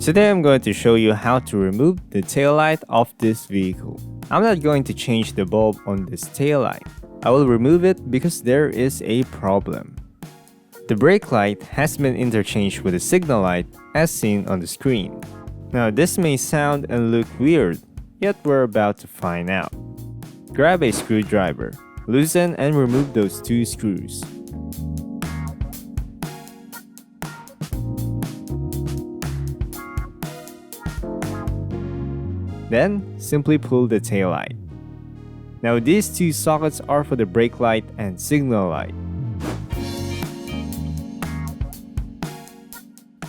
Today I'm going to show you how to remove the taillight of this vehicle. I'm not going to change the bulb on this taillight. I will remove it because there is a problem. The brake light has been interchanged with the signal light as seen on the screen. Now this may sound and look weird, yet we're about to find out. Grab a screwdriver, loosen and remove those two screws. Then, simply pull the taillight. Now these two sockets are for the brake light and signal light.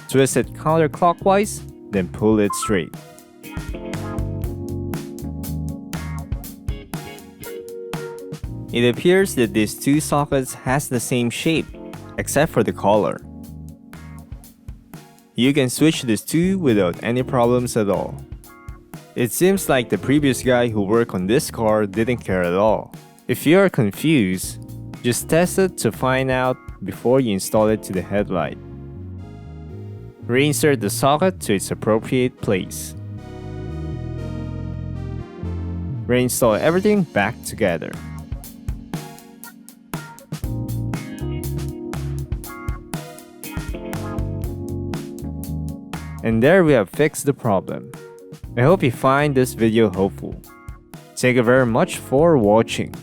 Twist it counterclockwise, then pull it straight. It appears that these two sockets has the same shape, except for the color. You can switch these two without any problems at all. It seems like the previous guy who worked on this car didn't care at all. If you are confused, just test it to find out before you install it to the headlight. Reinsert the socket to its appropriate place. Reinstall everything back together. And there we have fixed the problem. I hope you find this video helpful. Thank you very much for watching.